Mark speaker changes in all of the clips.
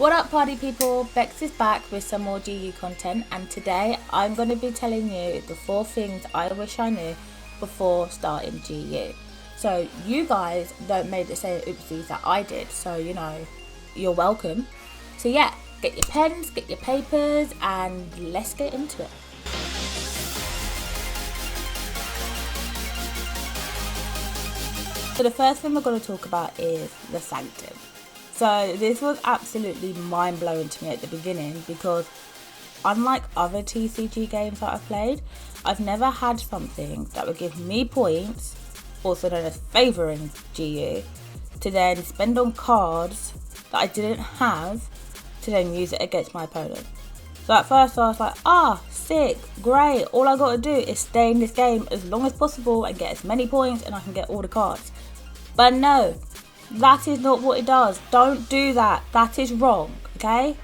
Speaker 1: What up, party people? Bex is back with some more GU content, and today I'm going to be telling you the 4 things I wish I knew before starting GU. So you guys don't make the same oopsies that I did, so you know, you're welcome. So yeah, get your pens, get your papers, and let's get into it. So the first thing we're going to talk about is the Sanctum. So this was absolutely mind-blowing to me at the beginning because unlike other TCG games that I've played, I've never had something that would give me points, also known as favouring GU, to then spend on cards that I didn't have to then use it against my opponent. So at first I was like, sick, great, all I got to do is stay in this game as long as possible and get as many points and I can get all the cards. But no. That is not what it does. Don't do that. That is wrong, okay?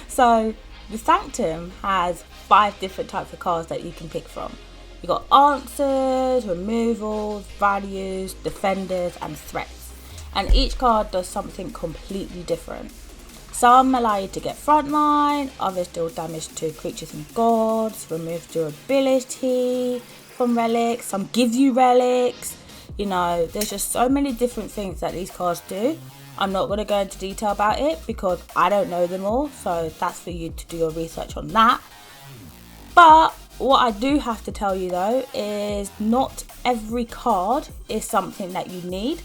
Speaker 1: So, the Sanctum has 5 different types of cards that you can pick from. You've got answers, removals, values, defenders, and threats. And each card does something completely different. Some allow you to get frontline, others deal damage to creatures and gods, remove durability from relics, some give you relics. You know, there's just so many different things that these cards do. I'm not going to go into detail about it because I don't know them all. So that's for you to do your research on that. But what I do have to tell you though is not every card is something that you need.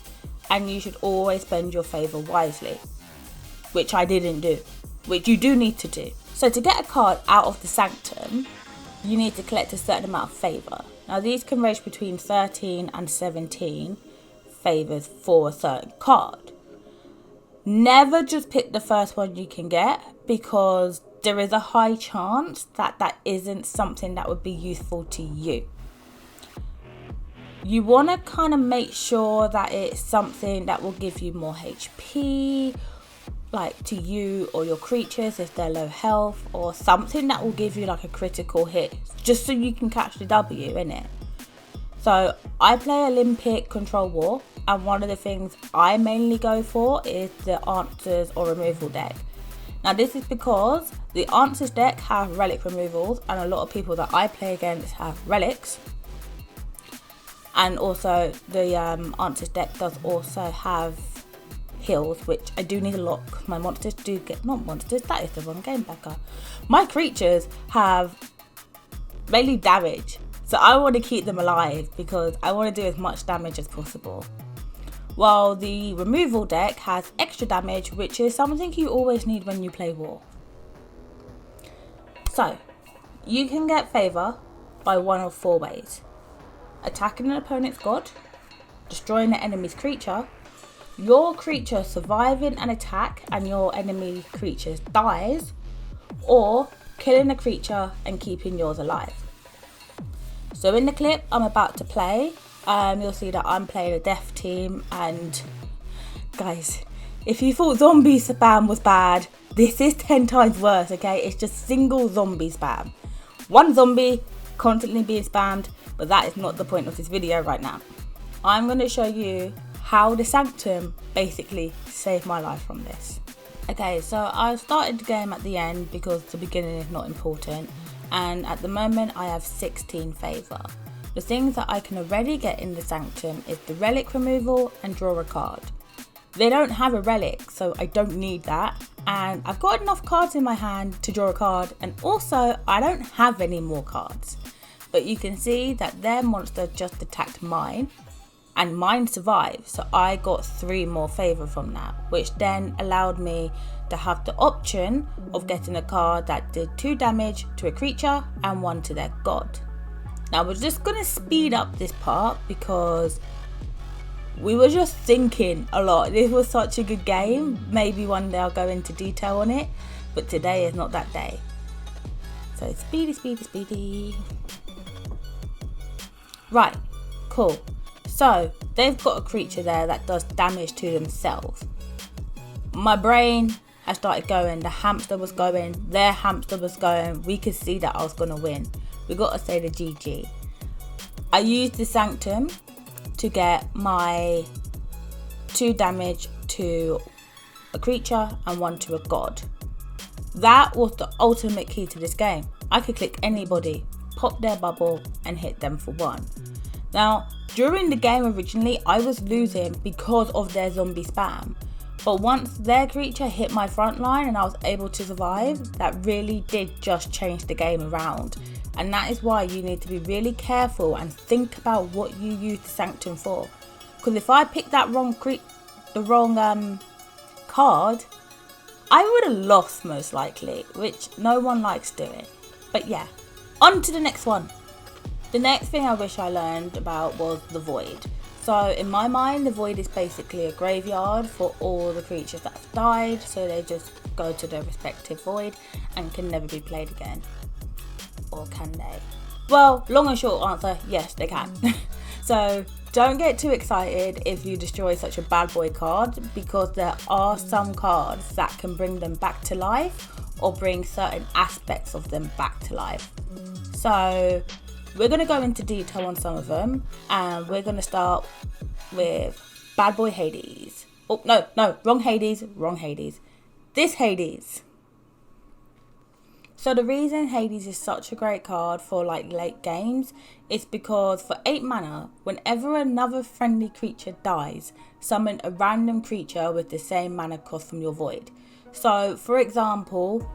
Speaker 1: And you should always spend your favour wisely. Which I didn't do. Which you do need to do. So to get a card out of the Sanctum, you need to collect a certain amount of favour. Now these can range between 13 and 17 favours for a certain card. Never just pick the first one you can get because there is a high chance that that isn't something that would be useful to you. You want to kind of make sure that it's something that will give you more HP, like to you or your creatures if they're low health, or something that will give you like a critical hit just so you can catch the W in it. So I play Olympic Control War, and one of the things I mainly go for is the answers or removal deck. Now this is because the answers deck have relic removals, and a lot of people that I play against have relics. And also the answers deck does also have heals, which I do need a lot because my monsters do get, not monsters, that is the wrong game backer. My creatures have mainly damage, so I want to keep them alive because I want to do as much damage as possible. While the removal deck has extra damage, which is something you always need when you play war. So, you can get favour by one of 4 ways. Attacking an opponent's god, destroying the enemy's creature, your creature surviving an attack and your enemy creature dies, or killing a creature and keeping yours alive. So in the clip I'm about to play, you'll see that I'm playing a death team, and guys, if you thought zombie spam was bad, this is 10 times worse, okay? It's just single zombie spam. One zombie constantly being spammed, but that is not the point of this video right now. I'm going to show you how the Sanctum basically saved my life from this. Okay, so I started the game at the end because the beginning is not important, and at the moment I have 16 favour. The things that I can already get in the Sanctum is the relic removal and draw a card. They don't have a relic, so I don't need that, and I've got enough cards in my hand to draw a card, and also I don't have any more cards. But you can see that their monster just attacked mine, and mine survived, so I got 3 more favour from that, which then allowed me to have the option of getting a card that did 2 damage to a creature and 1 to their god. Now we're just going to speed up this part because we were just thinking a lot. This was such a good game. Maybe one day I'll go into detail on it, but today is not that day. So speedy. Right, cool. So, they've got a creature there that does damage to themselves. My brain has started going, the hamster was going, their hamster was going, we could see that I was going to win. We got to say the GG. I used the Sanctum to get my 2 damage to a creature, and one to a god. That was the ultimate key to this game. I could click anybody, pop their bubble, and hit them for 1. Now, during the game originally, I was losing because of their zombie spam. But once their creature hit my front line and I was able to survive, that really did just change the game around. And that is why you need to be really careful and think about what you use the Sanctum for. Because if I picked that wrong card, I would have lost most likely, which no one likes doing. But yeah, on to the next one. The next thing I wish I learned about was the Void. So in my mind, the Void is basically a graveyard for all the creatures that have died, so they just go to their respective Void and can never be played again. Or can they? Well, long and short answer, yes, they can. So don't get too excited if you destroy such a bad boy card, because there are some cards that can bring them back to life or bring certain aspects of them back to life. So we're going to go into detail on some of them, and we're going to start with Bad Boy Hades. Oh, no, wrong Hades. This Hades. So the reason Hades is such a great card for like late games is because for 8 mana, whenever another friendly creature dies, summon a random creature with the same mana cost from your Void. So for example,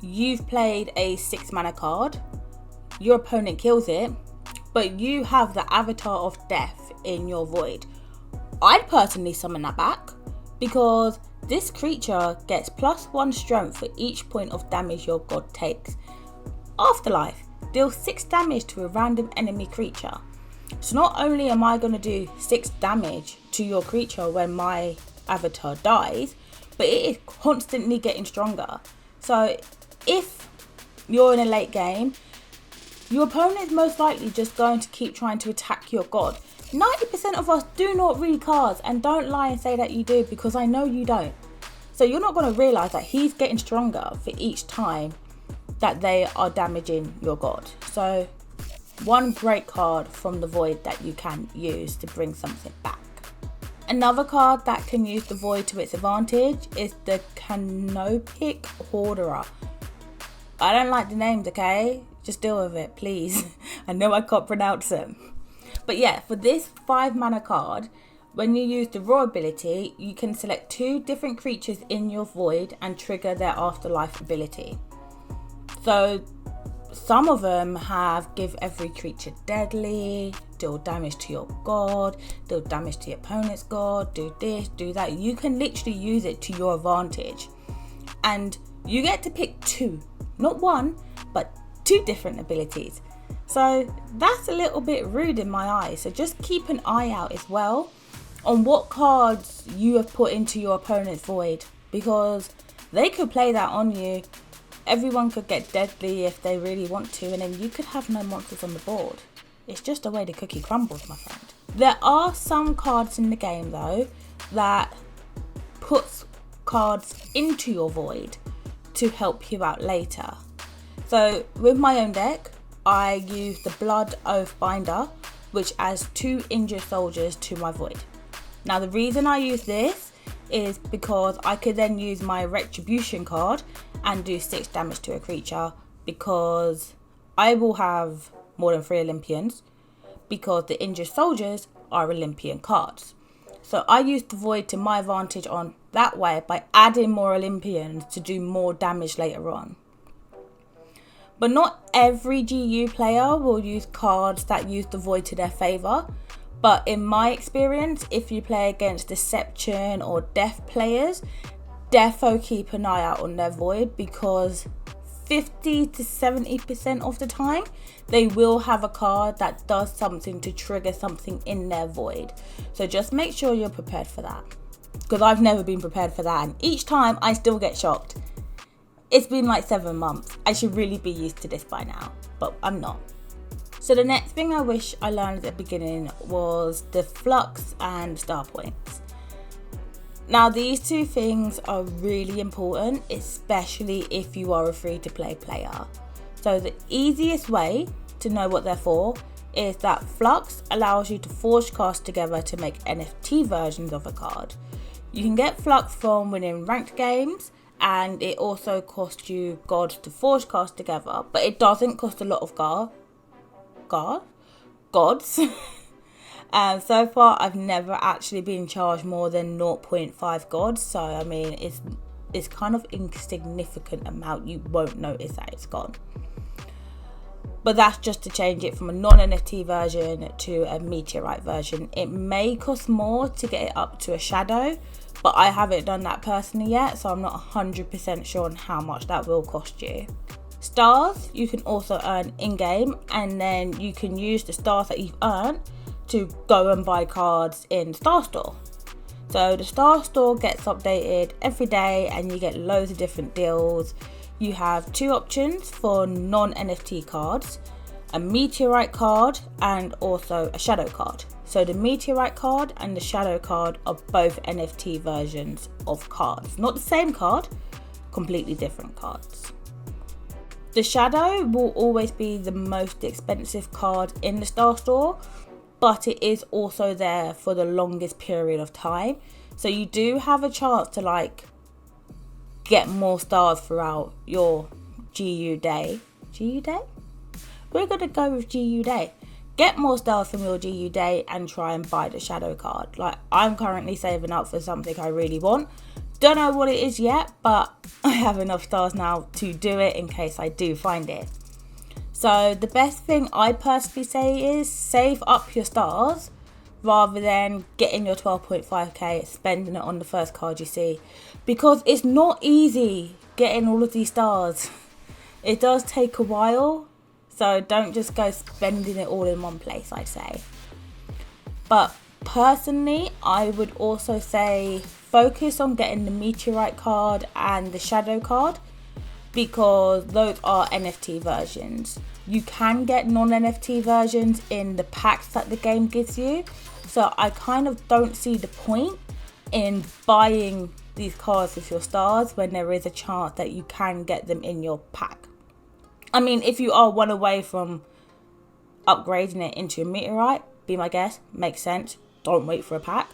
Speaker 1: you've played a 6 mana card, your opponent kills it, but you have the Avatar of Death in your Void. I'd personally summon that back, because this creature gets +1 strength for each point of damage your god takes. Afterlife, deal 6 damage to a random enemy creature. So not only am I going to do 6 damage to your creature when my avatar dies, but it is constantly getting stronger. So if you're in a late game, your opponent is most likely just going to keep trying to attack your god. 90% of us do not read cards, and don't lie and say that you do, because I know you don't. So you're not going to realise that he's getting stronger for each time that they are damaging your god. So one great card from the Void that you can use to bring something back. Another card that can use the Void to its advantage is the Canopic Horderer. I don't like the names, okay? Just deal with it, please. I know I can't pronounce them. But yeah, for this 5 mana card, when you use the Raw ability, you can select 2 different creatures in your Void and trigger their Afterlife ability. So some of them have give every creature deadly, deal damage to your god, deal damage to your opponent's god, do this, do that. You can literally use it to your advantage. And you get to pick 2, not 1, but 2 different abilities. So that's a little bit rude in my eyes. So just keep an eye out as well on what cards you have put into your opponent's Void, because they could play that on you. Everyone could get deadly if they really want to, and then you could have no monsters on the board. It's just the way the cookie crumbles, my friend. There are some cards in the game though that puts cards into your Void to help you out later. So with my own deck, I use the Blood Oath Binder, which adds 2 injured soldiers to my Void. Now the reason I use this is because I could then use my Retribution card and do 6 damage to a creature, because I will have more than 3 Olympians, because the injured soldiers are Olympian cards. So I use the Void to my advantage on that way by adding more Olympians to do more damage later on. But not every GU player will use cards that use the Void to their favour. But in my experience, if you play against Deception or Death players, defo keep an eye out on their Void, because 50 to 70% of the time, they will have a card that does something to trigger something in their Void. So just make sure you're prepared for that, because I've never been prepared for that, and each time I still get shocked. It's been like 7 months. I should really be used to this by now, but I'm not. So the next thing I wish I learned at the beginning was the Flux and Star Points. Now these 2 things are really important, especially if you are a free-to-play player. So the easiest way to know what they're for is that Flux allows you to forge cards together to make NFT versions of a card. You can get Flux from winning ranked games, and it also costs you gods to forge cards together, but it doesn't cost a lot of gods. And so far, I've never actually been charged more than 0.5 gods. So, I mean, it's kind of insignificant amount. You won't notice that it's gone. But that's just to change it from a non-NFT version to a meteorite version. It may cost more to get it up to a shadow, but I haven't done that personally yet, so I'm not 100% sure on how much that will cost you. Stars, you can also earn in-game, and then you can use the stars that you've earned to go and buy cards in Star Store. So the Star Store gets updated every day and you get loads of different deals. You have two options for non-NFT cards, a meteorite card and also a shadow card. So the meteorite card and the shadow card are both NFT versions of cards. Not the same card, completely different cards. The shadow will always be the most expensive card in the Star Store, but it is also there for the longest period of time. So you do have a chance to get more stars throughout your GU day. GU day? We're going to go with GU day. Get more stars from your GU day and try and buy the shadow card. I'm currently saving up for something I really want. Don't know what it is yet, but I have enough stars now to do it in case I do find it. So the best thing I personally say is save up your stars rather than getting your 12.5k, spending it on the first card you see. Because it's not easy getting all of these stars. It does take a while, so don't just go spending it all in one place, I'd say. But personally, I would also say focus on getting the meteorite card and the shadow card, because those are NFT versions. You can get non-NFT versions in the packs that the game gives you. So I kind of don't see the point in buying these cards with your stars when there is a chance that you can get them in your pack. I mean, if you are one away from upgrading it into a meteorite, be my guest, makes sense. Don't wait for a pack.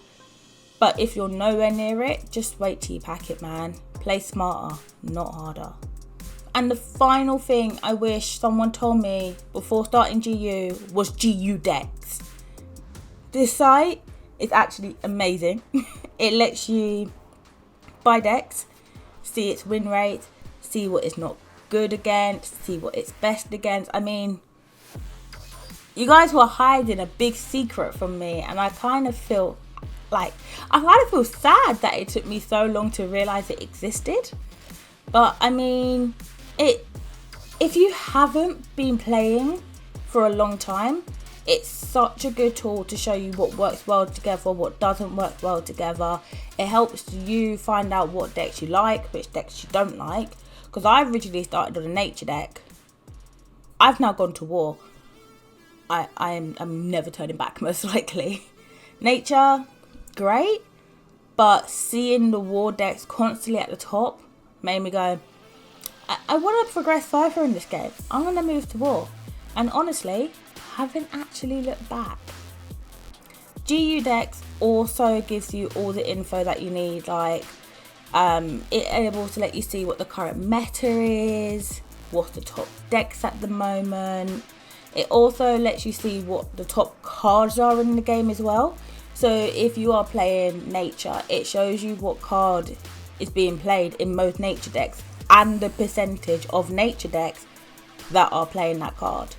Speaker 1: But if you're nowhere near it, just wait till you pack it, man. Play smarter, not harder. And the final thing I wish someone told me before starting GU was GU decks. This site is actually amazing. It lets you buy decks, see its win rate, see what it's not good against, see what it's best against. I mean, you guys were hiding a big secret from me, and I kind of feel sad that it took me so long to realize it existed. But I mean, if you haven't been playing for a long time, it's such a good tool to show you what works well together, what doesn't work well together. It helps you find out what decks you like, which decks you don't like. Because I originally started on a nature deck. I've now gone to war. I'm never turning back, most likely. Nature, great. But seeing the war decks constantly at the top made me go, I want to progress further in this game. I'm going to move to war. And honestly, haven't actually looked back. GU decks also gives you all the info that you need, it's able to let you see what the current meta is, what's the top decks at the moment. It also lets you see what the top cards are in the game as well. So if you are playing nature, it shows you what card is being played in most nature decks and the percentage of nature decks that are playing that card.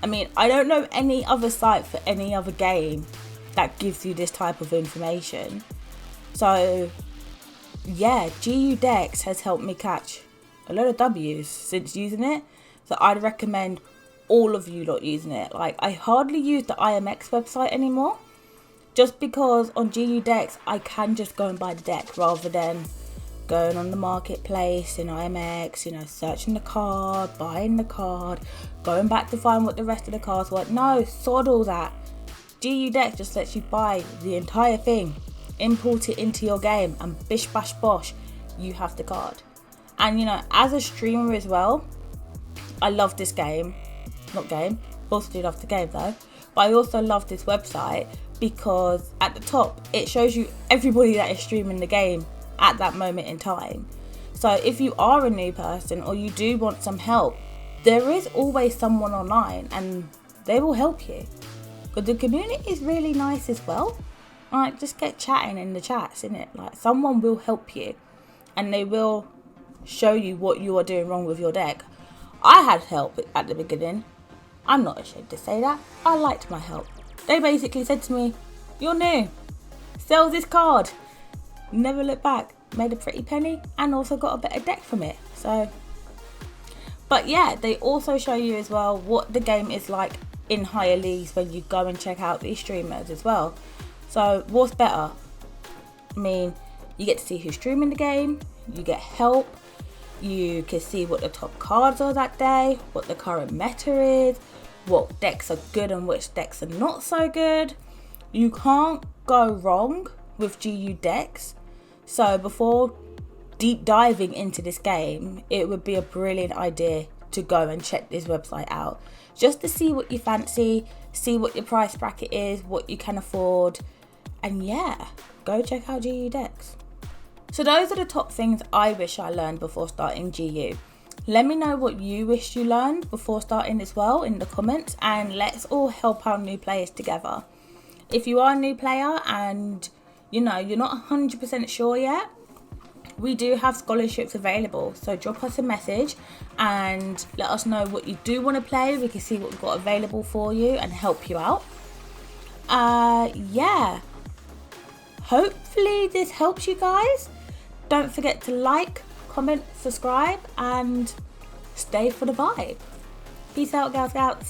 Speaker 1: I mean, I don't know any other site for any other game that gives you this type of information. So yeah, GU Dex has helped me catch a lot of W's since using it. So I'd recommend all of you lot using it. I hardly use the IMX website anymore, just because on GU Dex I can just go and buy the deck rather than going on the marketplace in IMX, searching the card, buying the card, going back to find what the rest of the cards were. No, sod all that. GU Dex just lets you buy the entire thing, import it into your game, and bish bash bosh, you have the card. And as a streamer as well, I love this game. Also do love the game though. But I also love this website because at the top it shows you everybody that is streaming the game at that moment in time. So if you are a new person or you do want some help, there is always someone online and they will help you. But the community is really nice as well. Like, just get chatting in the chats, innit? Like, someone will help you and they will show you what you are doing wrong with your deck. I had help at the beginning. I'm not ashamed to say that. I liked my help. They basically said to me, "You're new. Sell this card." Never looked back. Made a pretty penny and also got a better deck from it. So, but yeah, they also show you as well what the game is like in higher leagues when you go and check out these streamers as well. So what's better? I mean, you get to see who's streaming the game, you get help, you can see what the top cards are that day, what the current meta is, what decks are good and which decks are not so good. You can't go wrong with GU decks. So before deep diving into this game, it would be a brilliant idea to go and check this website out just to see what you fancy, see what your price bracket is, what you can afford, and yeah, go check out GU decks. So those are the top things I wish I learned before starting GU. Let me know what you wish you learned before starting as well in the comments, and let's all help our new players together. If you are a new player and you're not 100% sure yet, we do have scholarships available. So drop us a message and let us know what you do want to play. We can see what we've got available for you and help you out. Yeah. Hopefully this helps you guys. Don't forget to like, comment, subscribe, and stay for the vibe. Peace out, Girl Scouts.